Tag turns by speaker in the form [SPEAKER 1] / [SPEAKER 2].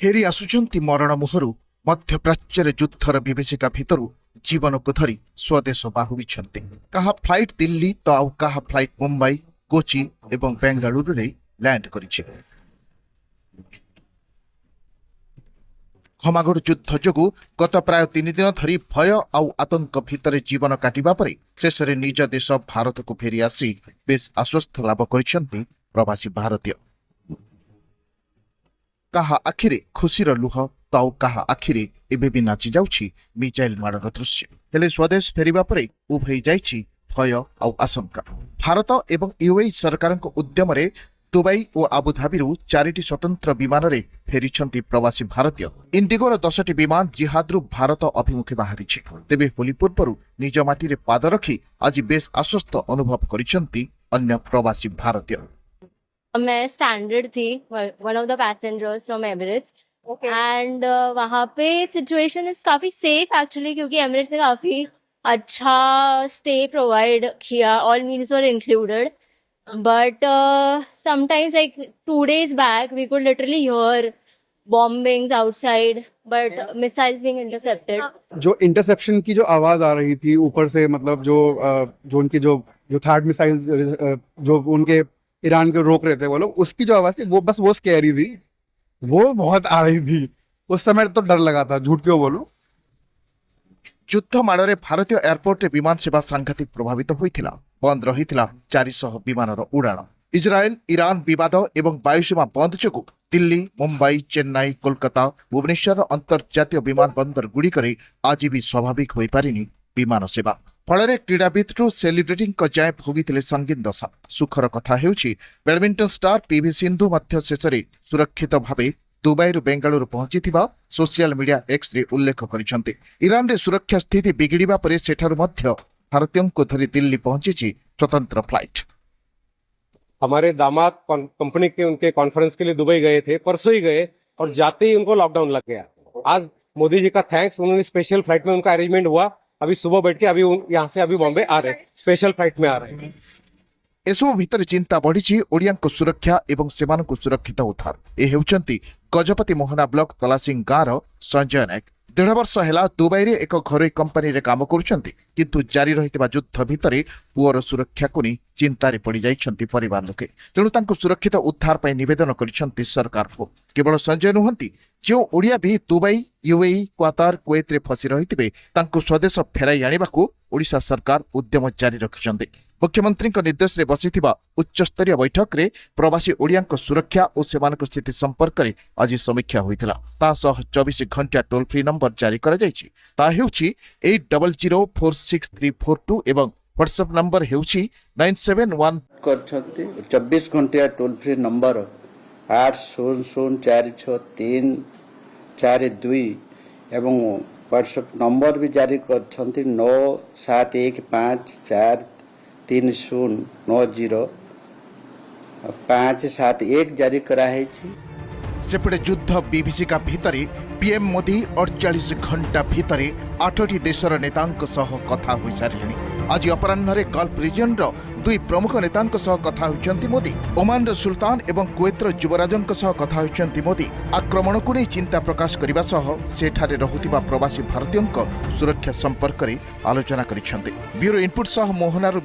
[SPEAKER 1] फेरी आसुचंती मरण मुहरु मध्यप्राच्यर युद्धर विभीषिका भितरु जीवन को धरी स्वदेश बाहुविछंती। कहा फ्लाइट दिल्ली तो आउ कहा फ्लाइट मुंबई, कोची एवं बेंगलुरु रे लैंड करिछि। खमागोड़ युद्ध जोगु गत प्राय 3 दिन धरी भय आउ आतंक भितर जीवन काटिबा परे शेषरे निज देश भारत को फेरी आसी बेस आश्वस्त लाभ करिसंती प्रवासी भारतीय। कहा आखिरे खुशीर लुह तो आउ कहा आखिरे एबे भी नाची जाउछि मिसाइल माड़र दृश्य। हेले स्वदेश फेरिबा परे उभई जाइछि भय आउ आशंका। भारत एवं यूएई सरकारक उद्यम रे दुबई और आबुधाबी 4टी स्वतंत्र विमान रे फेरिछंती प्रवासी भारतीय। इंडिगोर 10टी विमान जिहादरु भारत अभिमुखे बाहरिछि। तेबे होली पूर्वरु निज माटी रे पाद रखी आज बेस आश्वस्त अनुभव करिछंती अन्य प्रवासी भारतीय।
[SPEAKER 2] मैं स्टैंडर्ड थी, one of the passengers from Emirates and वहाँ पे सिचुएशन इज काफी सेफ एक्चुअली, क्योंकि एमिरेट्स ने काफी अच्छा स्टे प्रोवाइड किया, all meals were included. But sometimes, like 2 days back, we could literally hear bombings outside, but missiles being intercepted.
[SPEAKER 3] जो interception की जो आवाज आ रही थी ऊपर से, मतलब जो उनकी जो थर्ड मिसाइल्स जो उनके ईरान को रोक रहे थे वो लोग, उसकी जो आवाज थी वो बस वो स्कैरी थी, वो बहुत आ रही थी। उस समय तो डर लगा था, झूठ क्यों बोलूं।
[SPEAKER 1] युद्ध माड़े भारतीय एयरपोर्ट रे विमान सेवा सांघातिक प्रभावित होइथिला। बंद रहिथिला 400 विमानर उड़ाण। इजराएल ईरान विवाद एवं वायुसेवा बंद जोगु दिल्ली, मुंबई, चेन्नई, कोलकाता, भुवनेश्वर अंतर्जातीय विमान बंदर गुड़िकरे आज भी स्वाभाविक हो पारिनी विमान सेवा। फल क्रीड़ाविदु सेलिब्रिटी जाए भोगी संगीन दशा। सुखर कथा हेउछि बैडमिंटन स्टार पीवी सिंधु मध्य शेषरे सुरक्षित भावे दुबई बेंगलुरु पहुंची सोशल मीडिया एक्स रे उल्लेख करिसंते। ईरान रे सुरक्षा स्थिति बिगिड़िबा परे सेठारु मध्य भारतीयों को धरी दिल्ली पहुंची स्वतंत्र फ्लाइट।
[SPEAKER 4] हमारे दामाद कंपनी के उनके कॉन्फ्रेंस के लिए दुबई गए थे, परसों ही गए, और जाते ही उनको लॉकडाउन लग गया। आज मोदी जी का थैंक्स, उन्होंने स्पेशल फ्लाइट में उनका अरेंजमेंट हुआ। अभी सुबह बैठ के अभी यहाँ से अभी बॉम्बे आ रहे, स्पेशल फ्लाइट में आ रहे हैं।
[SPEAKER 1] एसबू भितर चिंता बढ़ी ओडिया सुरक्षा एवं सेमानकु सुरक्षित उद्धार। ए हेउचंती गजपति मोहना ब्लॉक तलासिंग गाँव संजय नायक। 1.5 वर्ष है दुबई रे एक घरोई कंपनी रे काम करुछंती, किंतु जारी रहितबा युद्ध भितरे पुअर सुरक्षा को नहीं चिंतारे पड़ जाइछंती परिवार लोके। तेणु तांको सुरक्षित उद्धार पर निवेदन करिछंती सरकार को। केवल संजय नुहंती, जो ओडिया भी दुबई, यूएई, क्वातार, कुवैत रे फसी रहितबे तांको स्वदेश फेराई आनिबाकू ओडिशा सरकार उद्यम जारी रखिछंती। मुख्यमंत्री निर्देश रे बसिथिबा उच्चस्तरीय बैठक रे प्रवासी ओडिया सुरक्षा और सेमानक स्थिति संपर्क में आज समीक्षा होइतिला। ता सह 24 घंटा टोल फ्री नंबर जारी करा जायछि। ता हेउछि 80046342 एवं व्हाट्सएप नंबर हेउछि 971
[SPEAKER 5] करछंती। 24 घंटा टोल फ्री नंबर 80046342 एवं व्हाट्सएप नंबर भी जारी करछंती 9715439057 जारी कराहेछि।
[SPEAKER 1] सेपटे युद्ध विभीषिका भितरे पीएम मोदी 48 घंटा भितरे 8टी देशर नेतांक सह कथा होई सारिलेनी। आज अपराह्न गल्फ रिजन रो 2 प्रमुख नेतांक सह कथा होइचंती मोदी। ओमान सुल्तान एवं कुवैत युवराजंक सह कथा होइचंती मोदी। आक्रमण को नहीं चिंता प्रकाश करने सह सेठारे रहुतिबा प्रवासी भारतीयों सुरक्षा संपर्क में आलोचना करिसंती। ब्यूरो इनपुट सह मोहनारू